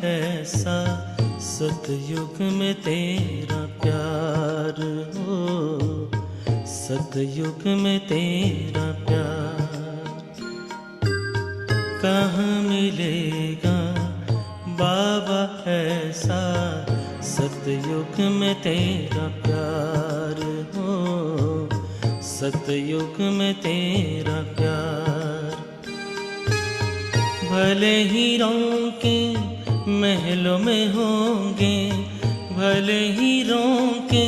ऐसा सतयुग में तेरा प्यार हो, सतयुग में तेरा प्यार कहाँ मिलेगा बाबा ऐसा सतयुग में तेरा प्यार हो, सतयुग में तेरा प्यार। भले ही के महलों में होंगे, भले ही के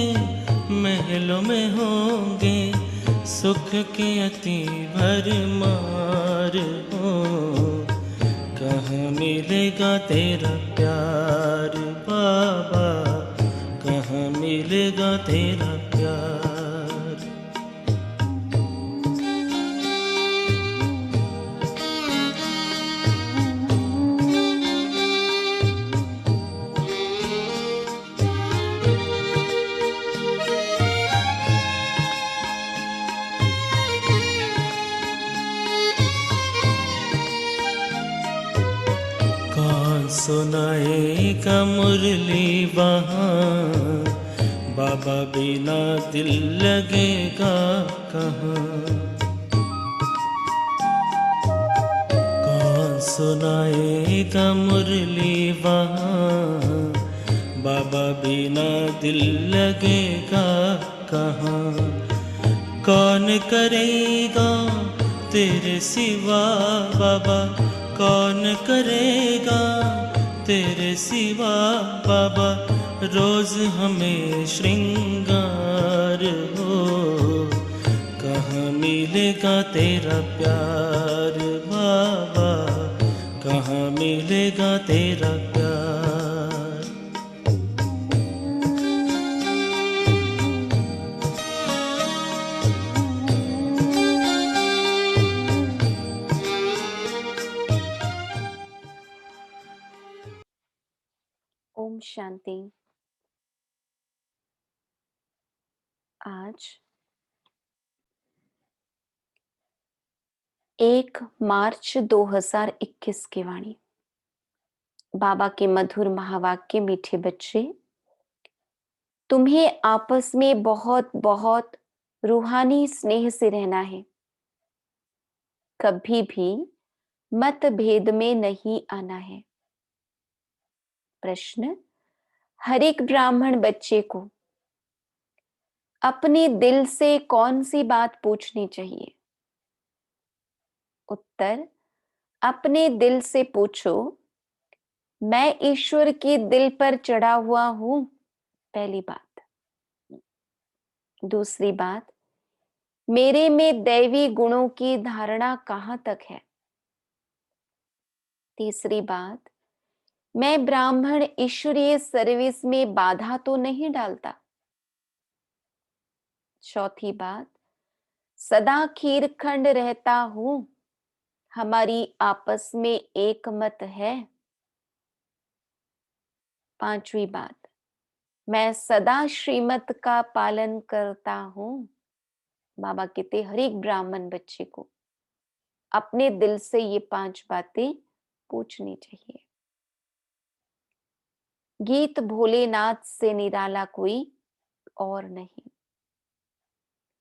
महलों में होंगे, सुख के अति भरमार हो, कहाँ मिलेगा तेरा प्यार बाबा, कहाँ मिलेगा तेरा प्यार। सुनाएगा मुरली वहाँ, बाबा बिना दिल लगेगा कहाँ। कौन सुनाएगा मुरली वहाँ, बाबा बिना दिल लगेगा कहाँ। कौन करेगा तेरे सिवा बाबा, कौन करेगा तेरे सिवा बाबा, रोज हमें श्रृंगार हो, कहाँ मिलेगा तेरा प्यार बाबा, कहाँ मिलेगा तेरा प्यार। ओम शांति। आज 1 मार्च 2021 की वाणी। बाबा के मधुर महावाक्य। मीठे बच्चे, तुम्हें आपस में बहुत बहुत रूहानी स्नेह से रहना है, कभी भी मतभेद में नहीं आना है। प्रश्न, हर एक ब्राह्मण बच्चे को अपने दिल से कौन सी बात पूछनी चाहिए? उत्तर, अपने दिल से पूछो, मैं ईश्वर के दिल पर चढ़ा हुआ हूं, पहली बात। दूसरी बात, मेरे में दैवी गुणों की धारणा कहां तक है? तीसरी बात, मैं ब्राह्मण ईश्वरीय सर्विस में बाधा तो नहीं डालता? चौथी बात, सदा खीरखंड रहता हूं, हमारी आपस में एक मत है? पांचवी बात, मैं सदा श्रीमत का पालन करता हूं। बाबा कहते हर एक ब्राह्मण बच्चे को अपने दिल से ये 5 बातें पूछनी चाहिए। गीत भोलेनाथ से निराला कोई और नहीं।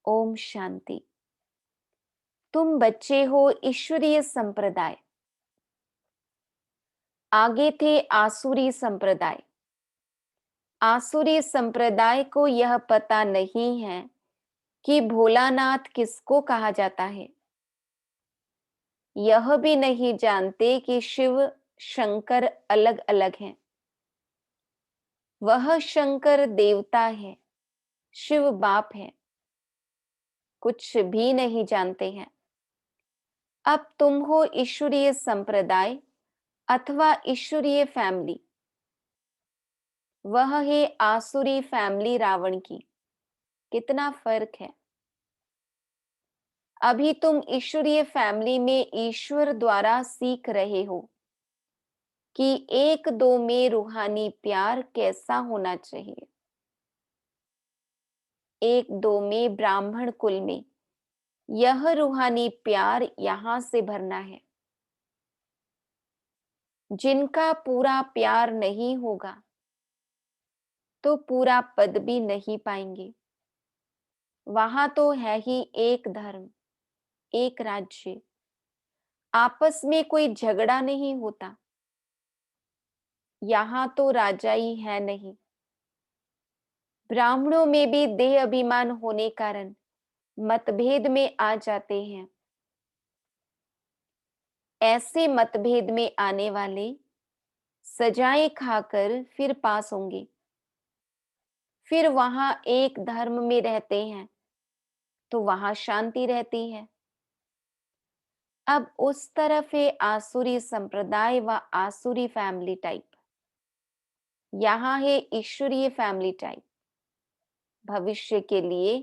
ओम शांति। तुम बच्चे हो ईश्वरीय संप्रदाय, आगे थे आसुरी संप्रदाय। आसुरी संप्रदाय को यह पता नहीं है कि भोलानाथ किसको कहा जाता है। यह भी नहीं जानते कि शिव शंकर अलग अलग हैं। वह शंकर देवता है, शिव बाप है, कुछ भी नहीं जानते हैं। अब तुम हो ईश्वरीय संप्रदाय अथवा ईश्वरीय फैमिली, वह है आसुरी फैमिली रावण की। कितना फर्क है। अभी तुम ईश्वरीय फैमिली में ईश्वर द्वारा सीख रहे हो कि 1-2 में रूहानी प्यार कैसा होना चाहिए। 1-2 में ब्राह्मण कुल में यह रूहानी प्यार यहां से भरना है। जिनका पूरा प्यार नहीं होगा तो पूरा पद भी नहीं पाएंगे। वहां तो है ही एक धर्म, एक राज्य, आपस में कोई झगड़ा नहीं होता। यहाँ तो राजा ही है नहीं। ब्राह्मणों में भी देह अभिमान होने कारण मतभेद में आ जाते हैं। ऐसे मतभेद में आने वाले सजाएं खाकर फिर पास होंगे। फिर वहां एक धर्म में रहते हैं तो वहां शांति रहती है। अब उस तरफ है आसुरी संप्रदाय व आसुरी फैमिली टाइप, यहाँ है ईश्वरीय फैमिली टाइप। भविष्य के लिए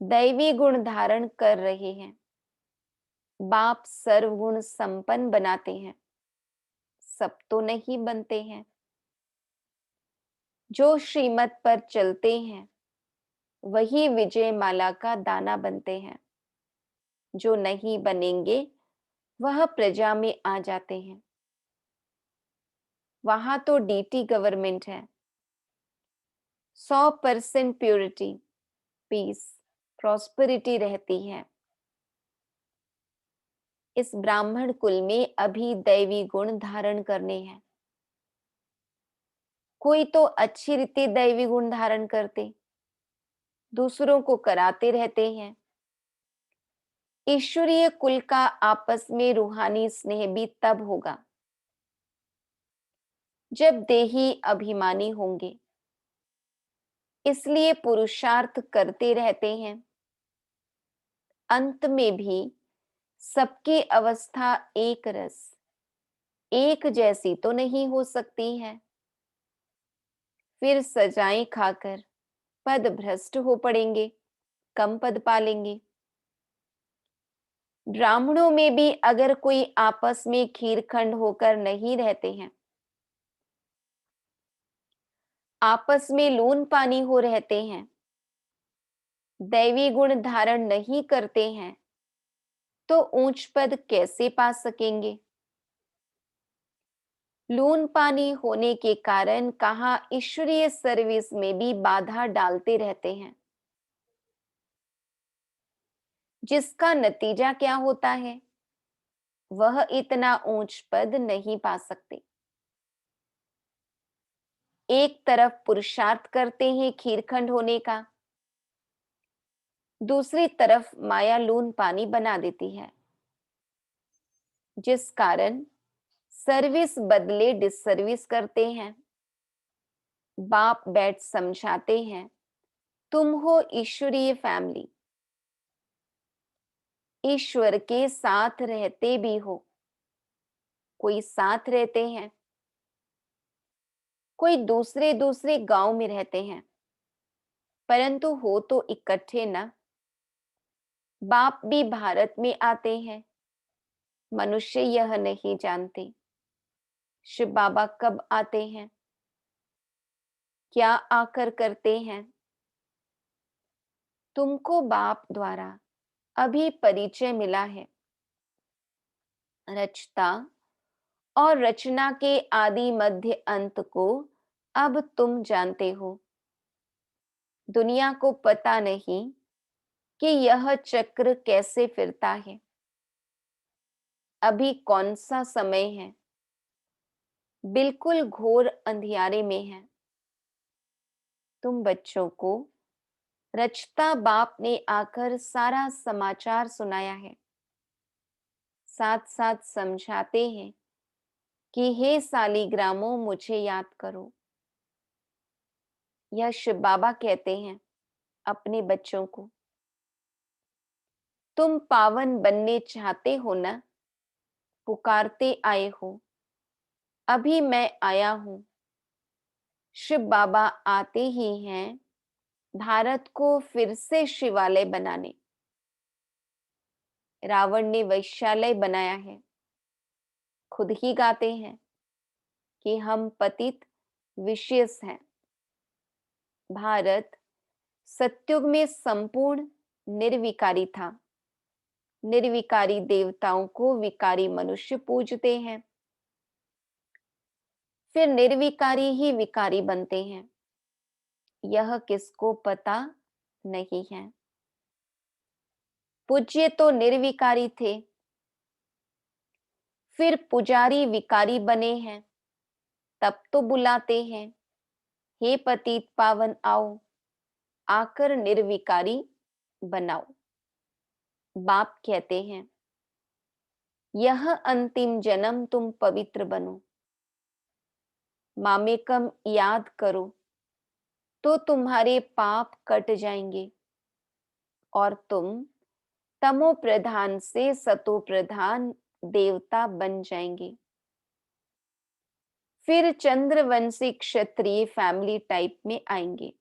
दैवी गुण धारण कर रहे हैं। बाप सर्वगुण संपन्न बनाते हैं, सब तो नहीं बनते हैं। जो श्रीमत पर चलते हैं वही विजय माला का दाना बनते हैं। जो नहीं बनेंगे वह प्रजा में आ जाते हैं। वहां तो डीटी गवर्नमेंट है। 100% प्योरिटी, पीस, प्रॉस्पेरिटी रहती है। इस ब्राह्मण कुल में अभी दैवी गुण धारण करने हैं। कोई तो अच्छी रीति दैवी गुण धारण करते, दूसरों को कराते रहते हैं। ईश्वरीय कुल का आपस में रूहानी स्नेह भी तब होगा जब देही अभिमानी होंगे। इसलिए पुरुषार्थ करते रहते हैं। अंत में भी सबकी अवस्था एक रस, एक जैसी तो नहीं हो सकती है। फिर सजाएं खाकर पद भ्रष्ट हो पड़ेंगे, कम पद पालेंगे। ब्राह्मणों में भी अगर कोई आपस में खीरखंड होकर नहीं रहते हैं, आपस में लून पानी हो रहते हैं, दैवी गुण धारण नहीं करते हैं, तो ऊंच पद कैसे पा सकेंगे? लून पानी होने के कारण कहाँ ईश्वरीय सर्विस में भी बाधा डालते रहते हैं, जिसका नतीजा क्या होता है? वह इतना ऊंच पद नहीं पा सकते। एक तरफ पुरुषार्थ करते हैं खीरखंड होने का, दूसरी तरफ माया लून पानी बना देती है, जिस कारण सर्विस बदले डिसर्विस करते हैं। बाप बैठ समझाते हैं, तुम हो ईश्वरीय फैमिली, ईश्वर के साथ रहते भी हो। कोई साथ रहते हैं, कोई दूसरे दूसरे गांव में रहते हैं, परंतु हो तो इकट्ठे ना। बाप भी भारत में आते हैं, मनुष्य यह नहीं जानते शिव बाबा कब आते हैं, क्या आकर करते हैं। तुमको बाप द्वारा अभी परिचय मिला है। रचता और रचना के आदि मध्य अंत को अब तुम जानते हो। दुनिया को पता नहीं कि यह चक्र कैसे फिरता है। अभी कौन सा समय है? बिल्कुल घोर अंधियारे में है। तुम बच्चों को रचता बाप ने आकर सारा समाचार सुनाया है। साथ साथ समझाते हैं कि हे सालीग्रामों, मुझे याद करो। यह शिव बाबा कहते हैं अपने बच्चों को, तुम पावन बनने चाहते हो ना, पुकारते आए हो। अभी मैं आया हूं। शिव बाबा आते ही हैं भारत को फिर से शिवालय बनाने। रावण ने वैश्यालय बनाया है। खुद ही गाते हैं कि हम पतित विशेष हैं। भारत सत्युग में संपूर्ण निर्विकारी था। निर्विकारी देवताओं को विकारी मनुष्य पूजते हैं। फिर निर्विकारी ही विकारी बनते हैं, यह किसको पता नहीं है। पूज्य तो निर्विकारी थे, फिर पुजारी विकारी बने हैं, तब तो बुलाते हैं, हे पतित पावन आओ, आकर निर्विकारी बनाओ। बाप कहते हैं, यह अंतिम जन्म तुम पवित्र बनो, मामेकम याद करो, तो तुम्हारे पाप कट जाएंगे और तुम तमो प्रधान से सतो प्रधान देवता बन जाएंगे। फिर चंद्रवंशी क्षत्रिय फैमिली टाइप में आएंगे।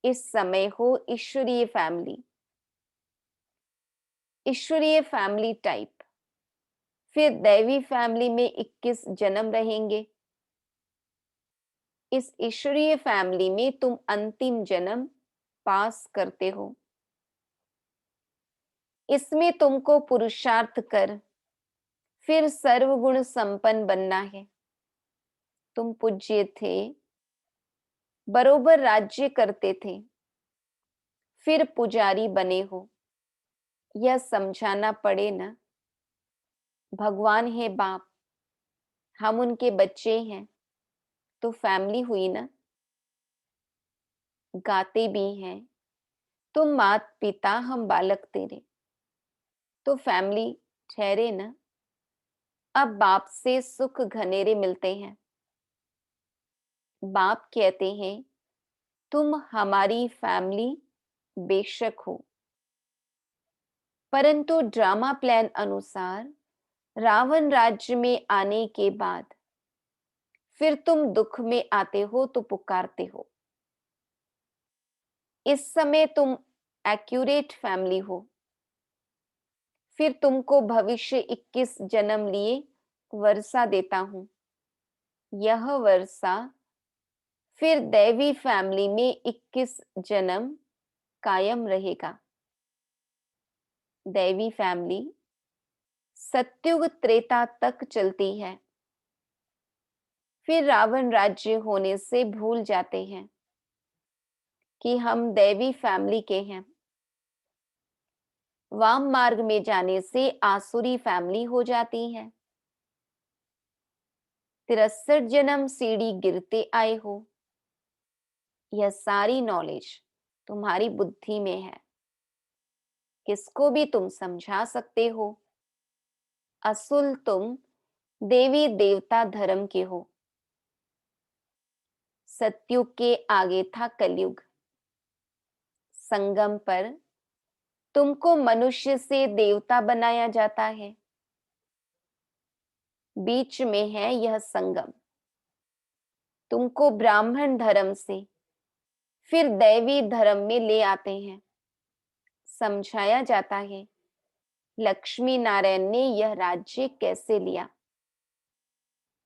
इस समय हो ईश्वरीय फैमिली, ईश्वरीय फैमिली टाइप। फिर दैवी फैमिली में 21 जन्म रहेंगे। इस ईश्वरीय फैमिली में तुम अंतिम जन्म पास करते हो। इसमें तुमको पुरुषार्थ कर फिर सर्वगुण संपन्न बनना है। तुम पूज्य थे, बरोबर राज्य करते थे, फिर पुजारी बने हो, यह समझाना पड़े ना। भगवान है बाप, हम उनके बच्चे हैं, तो फैमिली हुई ना। गाते भी हैं, तुम मात पिता हम बालक तेरे, तो फैमिली ठहरे ना। अब बाप से सुख घनेरे मिलते हैं। बाप कहते हैं, तुम हमारी फैमिली बेशक हो, परंतु ड्रामा प्लान अनुसार रावण राज्य में आने के बाद फिर तुम दुख में आते हो तो पुकारते हो। इस समय तुम एक्यूरेट फैमिली हो। फिर तुमको भविष्य 21 जन्म लिए वर्षा देता हूं। यह वर्षा फिर दैवी फैमिली में 21 जन्म कायम रहेगा। दैवी फैमिली सत्युग त्रेता तक चलती है। फिर रावण राज्य होने से भूल जाते हैं कि हम दैवी फैमिली के हैं। वाम मार्ग में जाने से आसुरी फैमिली हो जाती है। 63 जन्म सीढ़ी गिरते आए हो। यह सारी नॉलेज तुम्हारी बुद्धि में है। किसको भी तुम समझा सकते हो। असुल तुम देवी देवता धर्म के हो। सतयुग के आगे था कलयुग। संगम पर तुमको मनुष्य से देवता बनाया जाता है। बीच में है यह संगम। तुमको ब्राह्मण धर्म से फिर दैवी धर्म में ले आते हैं। समझाया जाता है लक्ष्मी नारायण ने यह राज्य कैसे लिया।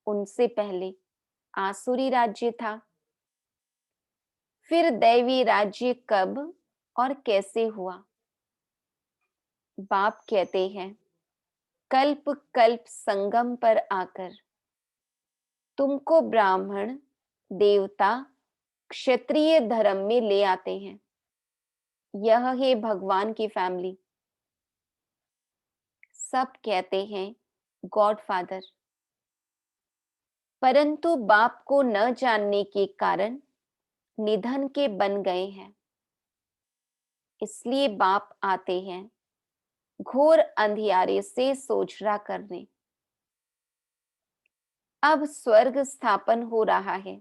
उनसे पहले आसुरी राज्य था, फिर दैवी राज्य कब और कैसे हुआ। बाप कहते हैं, कल्प कल्प संगम पर आकर तुमको ब्राह्मण देवता क्षत्रिय धर्म में ले आते हैं। यह है भगवान की फैमिली। सब कहते हैं गॉड फादर, परंतु बाप को न जानने के कारण निधन के बन गए हैं। इसलिए बाप आते हैं घोर अंधियारे से सोचरा करने। अब स्वर्ग स्थापन हो रहा है।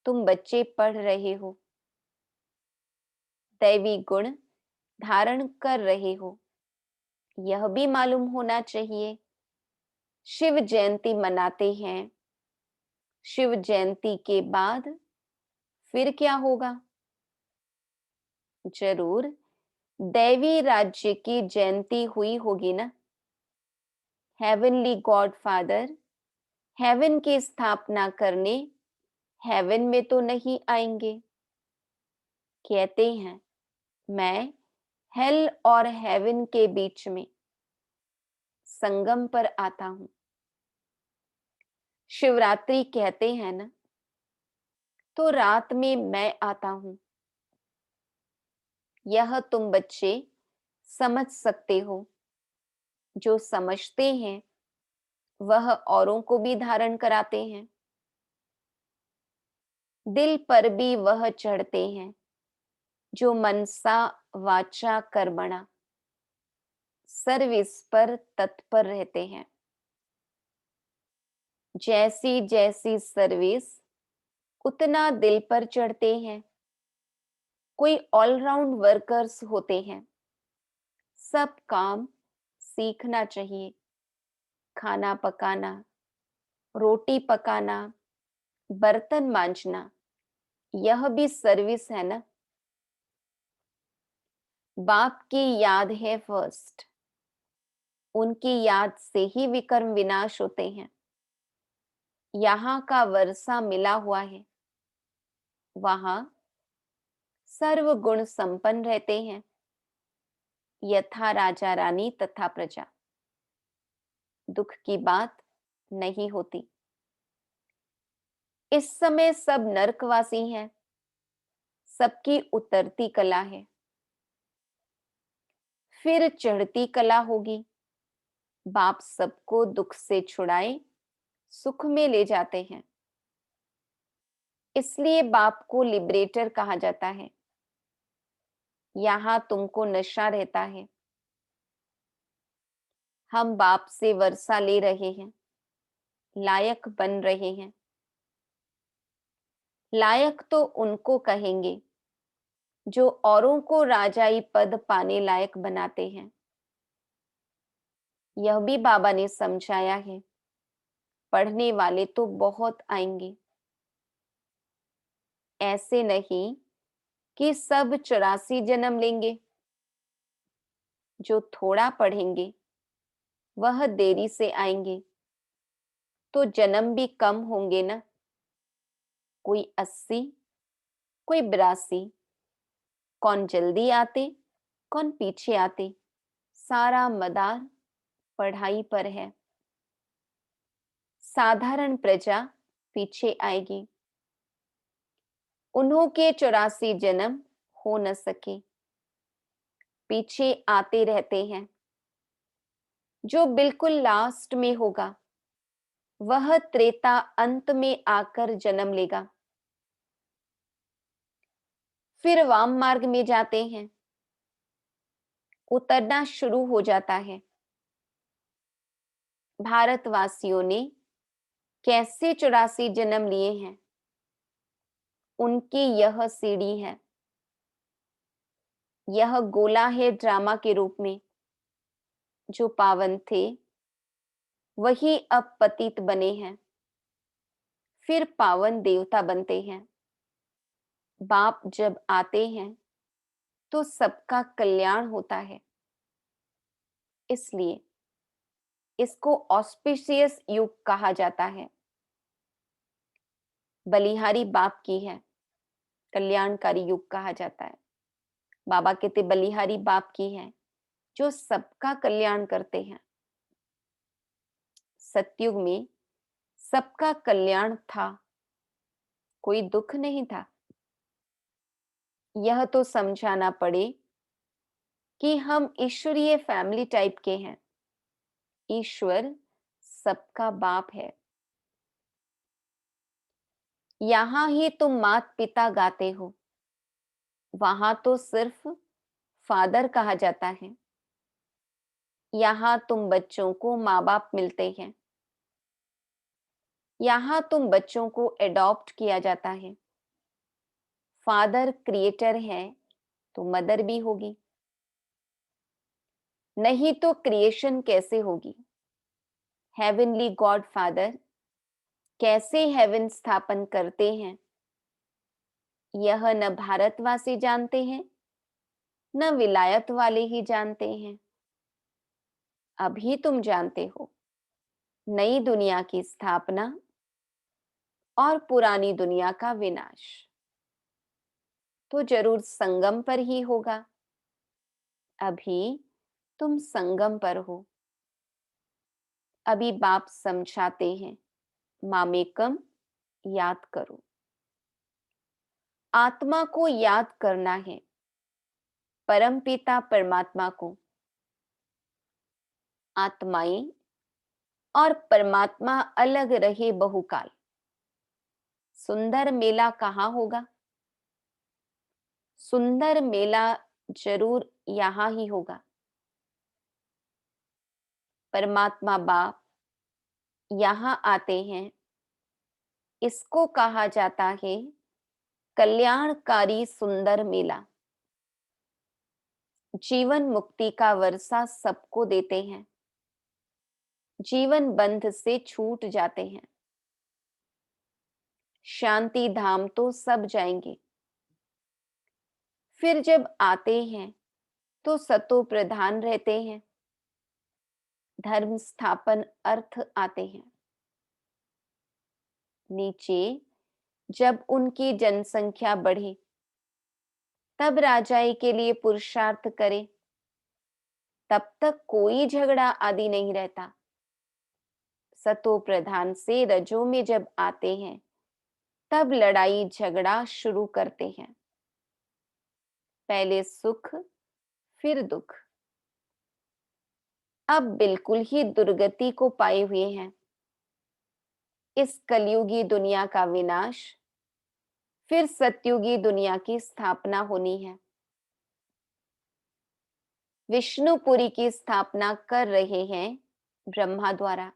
तुम बच्चे पढ़ रहे हो, दैवी गुण धारण कर रहे हो। यह भी मालूम होना चाहिए शिव जयंती मनाते हैं। शिव जयंती के बाद फिर क्या होगा। जरूर दैवी राज्य की जयंती हुई होगी ना। हेवनली गॉड फादर हेवन की स्थापना करने हेवन में तो नहीं आएंगे। कहते हैं मैं हेल और हेवन के बीच में संगम पर आता हूं। शिवरात्रि कहते हैं ना, तो रात में मैं आता हूं। यह तुम बच्चे समझ सकते हो। जो समझते हैं वह औरों को भी धारण कराते हैं। दिल पर भी वह चढ़ते हैं जो मनसा वाचा कर्मणा सर्विस पर तत्पर रहते हैं। जैसी जैसी सर्विस उतना दिल पर चढ़ते हैं। कोई ऑलराउंड वर्कर्स होते हैं। सब काम सीखना चाहिए। खाना पकाना, रोटी पकाना, बर्तन मांजना, यह भी सर्विस है ना। बाप की याद है फर्स्ट। उनकी याद से ही विकर्म विनाश होते हैं। यहाँ का वर्षा मिला हुआ है। वहां सर्व गुण संपन्न रहते हैं, यथा राजा रानी तथा प्रजा। दुख की बात नहीं होती। इस समय सब नरकवासी हैं। सबकी उतरती कला है, फिर चढ़ती कला होगी। बाप सबको दुख से छुड़ाए सुख में ले जाते हैं। इसलिए बाप को लिबरेटर कहा जाता है। यहां तुमको नशा रहता है। हम बाप से वर्षा ले रहे हैं, लायक बन रहे हैं। लायक तो उनको कहेंगे जो औरों को राजाई पद पाने लायक बनाते हैं। यह भी बाबा ने समझाया है। पढ़ने वाले तो बहुत आएंगे। ऐसे नहीं कि सब 84 जन्म लेंगे। जो थोड़ा पढ़ेंगे वह देरी से आएंगे, तो जन्म भी कम होंगे ना। कोई 80, कोई 82। कौन जल्दी आते, कौन पीछे आते, सारा मदार पढ़ाई पर है। साधारण प्रजा पीछे आएगी। उन्हों के 84 जन्म हो न सके, पीछे आते रहते हैं। जो बिल्कुल लास्ट में होगा वह त्रेता अंत में आकर जन्म लेगा। फिर वाम मार्ग में जाते हैं। उतरना शुरू हो जाता है। भारतवासियों ने कैसे 84 जन्म लिए हैं, उनकी यह सीढ़ी है। यह गोला है ड्रामा के रूप में। जो पावन थे वही अब पतित बने हैं, फिर पावन देवता बनते हैं। बाप जब आते हैं तो सबका कल्याण होता है। इसलिए इसको ऑस्पिशियस युग कहा जाता है। बलिहारी बाप की है, कल्याणकारी युग कहा जाता है। बाबा कहते बलिहारी बाप की है जो सबका कल्याण करते हैं। सतयुग में सबका कल्याण था, कोई दुख नहीं था। यह तो समझाना पड़े कि हम ईश्वरीय फैमिली टाइप के हैं। ईश्वर सबका बाप है। यहां ही तुम मात पिता गाते हो, वहां तो सिर्फ फादर कहा जाता है। यहां तुम बच्चों को माँ बाप मिलते हैं। यहां तुम बच्चों को एडॉप्ट किया जाता है। फादर क्रिएटर है तो मदर भी होगी, नहीं तो क्रिएशन कैसे होगी। हेवनली गॉड फादर कैसे हेवन स्थापन करते हैं, यह न भारतवासी जानते हैं न विलायत वाले ही जानते हैं। अभी तुम जानते हो। नई दुनिया की स्थापना और पुरानी दुनिया का विनाश तो जरूर संगम पर ही होगा। अभी तुम संगम पर हो। अभी बाप समझाते हैं मामेकम याद करो। आत्मा को याद करना है, परमपिता परमात्मा को। आत्माएं और परमात्मा अलग रहे बहुकाल। सुंदर मेला कहाँ होगा? सुंदर मेला जरूर यहां ही होगा। परमात्मा बाप यहां आते हैं। इसको कहा जाता है कल्याणकारी सुंदर मेला। जीवन मुक्ति का वर्षा सबको देते हैं। जीवन बंध से छूट जाते हैं। शांति धाम तो सब जाएंगे। फिर जब आते हैं तो सतो प्रधान रहते हैं। धर्म स्थापन अर्थ आते हैं। नीचे जब उनकी जनसंख्या बढ़े तब राजाई के लिए पुरुषार्थ करे। तब तक कोई झगड़ा आदि नहीं रहता। सतो प्रधान से रजो में जब आते हैं तब लड़ाई झगड़ा शुरू करते हैं। पहले सुख फिर दुख। अब बिल्कुल ही दुर्गति को पाए हुए हैं। इस कलयुगी दुनिया का विनाश, फिर सतयुगी दुनिया की स्थापना होनी है। विष्णुपुरी की स्थापना कर रहे हैं ब्रह्मा द्वारा।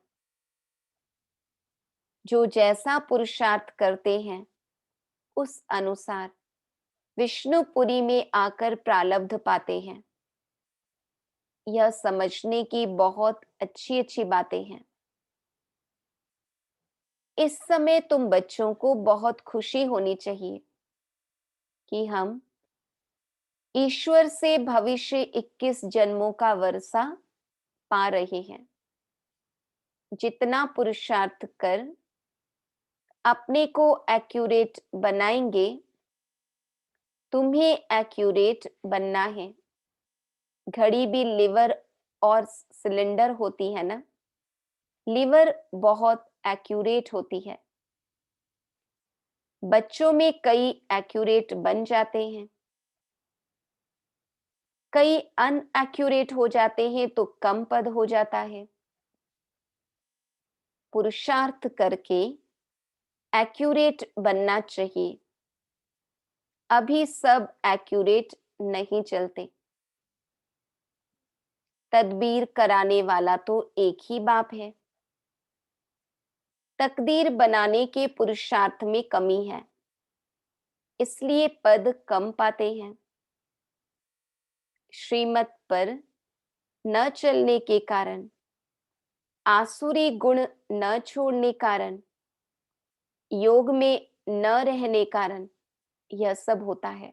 जो जैसा पुरुषार्थ करते हैं उस अनुसार विष्णुपुरी में आकर प्रारब्ध पाते हैं। यह समझने की बहुत अच्छी अच्छी बातें हैं। इस समय तुम बच्चों को बहुत खुशी होनी चाहिए कि हम ईश्वर से भविष्य 21 जन्मों का वर्षा पा रहे हैं। जितना पुरुषार्थ कर अपने को एक्यूरेट बनाएंगे, तुम्हें एक्यूरेट बनना है। घड़ी भी लिवर और सिलेंडर होती है ना। लिवर बहुत एक्यूरेट होती है। बच्चों में कई एक्यूरेट बन जाते हैं, कई अनएक्यूरेट हो जाते हैं तो कम पद हो जाता है। पुरुषार्थ करके एक्यूरेट बनना चाहिए। अभी सब एक्यूरेट नहीं चलते। तदबीर कराने वाला तो एक ही बाप है। तकदीर बनाने के पुरुषार्थ में कमी है, इसलिए पद कम पाते हैं। श्रीमत पर न चलने के कारण, आसुरी गुण न छोड़ने कारण, योग में न रहने कारण यह सब होता है।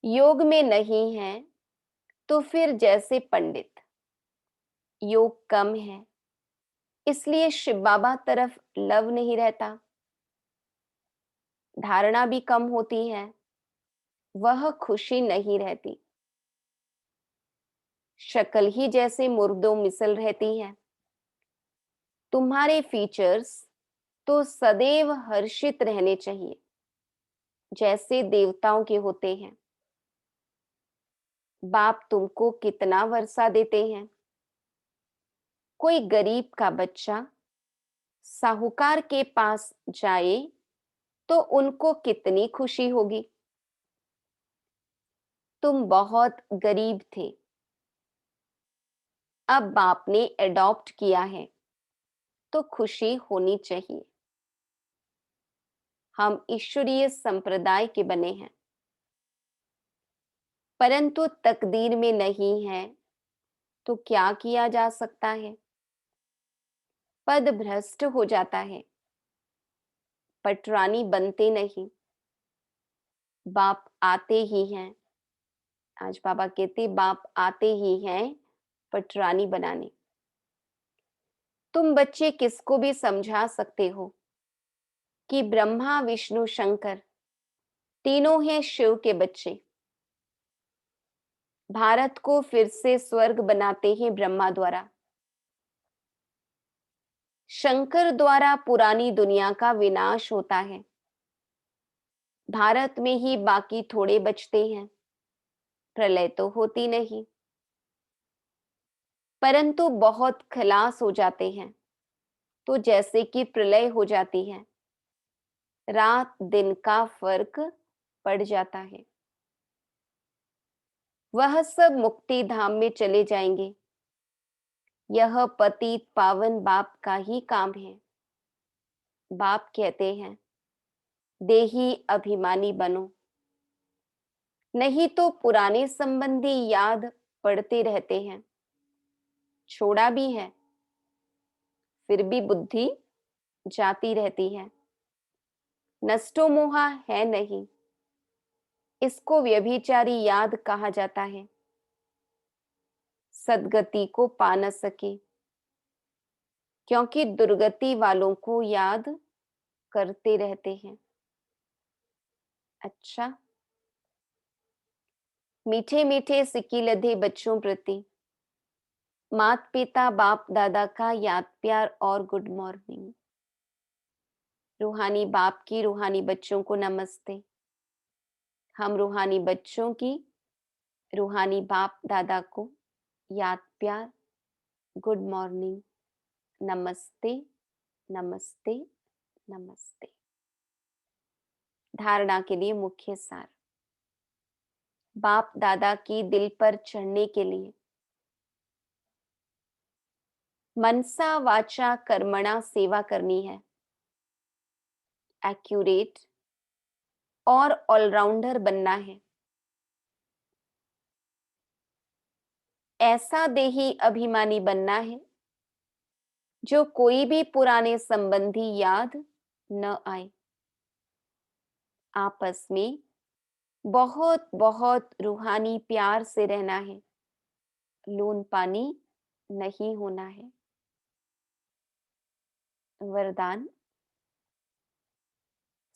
योग में नहीं है तो फिर जैसे पंडित, योग कम है इसलिए शिव बाबा तरफ लव नहीं रहता, धारणा भी कम होती है, वह खुशी नहीं रहती। शक्ल ही जैसे मुर्दों मिसल रहती है। तुम्हारे फीचर्स तो सदैव हर्षित रहने चाहिए, जैसे देवताओं के होते हैं। बाप तुमको कितना वर्षा देते हैं। कोई गरीब का बच्चा साहूकार के पास जाए तो उनको कितनी खुशी होगी। तुम बहुत गरीब थे, अब बाप ने एडॉप्ट किया है तो खुशी होनी चाहिए। हम ईश्वरीय संप्रदाय के बने हैं, परंतु तकदीर में नहीं है तो क्या किया जा सकता है। पद भ्रष्ट हो जाता है, पटरानी बनते नहीं। बाप आते ही हैं। आज बाबा कहते बाप आते ही हैं पटरानी बनाने। तुम बच्चे किसको भी समझा सकते हो कि ब्रह्मा विष्णु शंकर तीनों हैं शिव के बच्चे। भारत को फिर से स्वर्ग बनाते हैं ब्रह्मा द्वारा। शंकर द्वारा पुरानी दुनिया का विनाश होता है। भारत में ही बाकी थोड़े बचते हैं। प्रलय तो होती नहीं, परंतु बहुत खलास हो जाते हैं। तो जैसे कि प्रलय हो जाती है, रात दिन का फर्क पड़ जाता है। वह सब मुक्ति धाम में चले जाएंगे। यह पतित पावन बाप का ही काम है। बाप कहते हैं, देही अभिमानी बनो, नहीं तो पुराने संबंधी याद पड़ते रहते हैं। छोड़ा भी है, फिर भी बुद्धि जाती रहती है। नष्टो मोहा है नहीं, इसको व्यभिचारी याद कहा जाता है। सदगति को पा न सके, क्योंकि दुर्गति वालों को याद करते रहते हैं। अच्छा, मीठे मीठे सिक्की लधे बच्चों प्रति मात पिता बाप दादा का याद प्यार और गुड मॉर्निंग। रूहानी बाप की रूहानी बच्चों को नमस्ते। हम रूहानी बच्चों की रूहानी बाप दादा को याद प्यार, गुड मॉर्निंग, नमस्ते, नमस्ते, नमस्ते। धारणा के लिए मुख्य सार। बाप दादा की दिल पर चढ़ने के लिए मनसा वाचा कर्मणा सेवा करनी है। एक्यूरेट और ऑलराउंडर बनना है। ऐसा देही अभिमानी बनना है जो कोई भी पुराने संबंधी याद न आए। आपस में बहुत बहुत रूहानी प्यार से रहना है। लून पानी नहीं होना है। वरदान,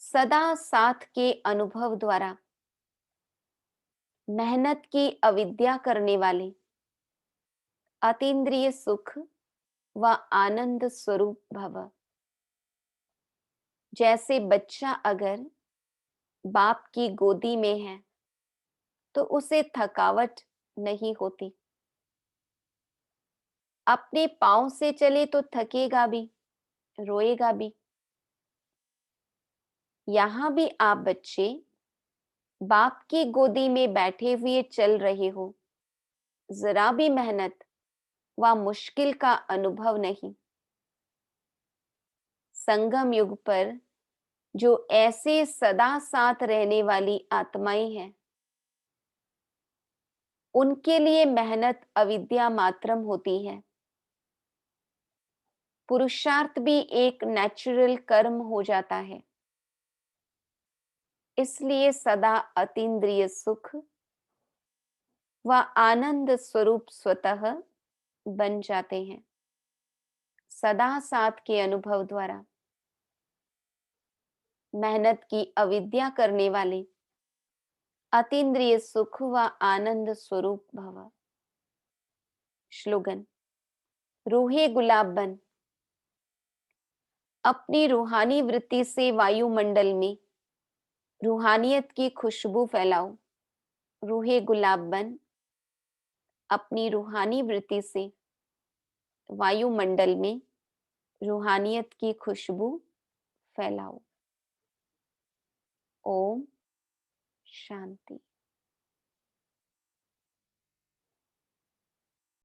सदा साथ के अनुभव द्वारा मेहनत की अविद्या करने वाले अतीन्द्रिय सुख व आनंद स्वरूप भव। जैसे बच्चा अगर बाप की गोदी में है तो उसे थकावट नहीं होती। अपने पांव से चले तो थकेगा भी, रोएगा भी। यहां भी आप बच्चे बाप की गोदी में बैठे हुए चल रहे हो। जरा भी मेहनत व मुश्किल का अनुभव नहीं। संगम युग पर जो ऐसे सदा साथ रहने वाली आत्माएं हैं, उनके लिए मेहनत अविद्या मात्रम होती है। पुरुषार्थ भी एक नेचुरल कर्म हो जाता है। इसलिए सदा अतीन्द्रिय सुख व आनंद स्वरूप स्वतः बन जाते हैं। सदा साथ के अनुभव द्वारा मेहनत की अविद्या करने वाले अतीन्द्रिय सुख व आनंद स्वरूप भव। श्लोगन, रूहे गुलाब बन, अपनी रूहानी वृत्ति से वायुमंडल में रूहानियत की खुशबू फैलाओ। रूहे गुलाब बन, अपनी रूहानी वृत्ति से वायुमंडल में रूहानियत की खुशबू फैलाओ। ओम शांति।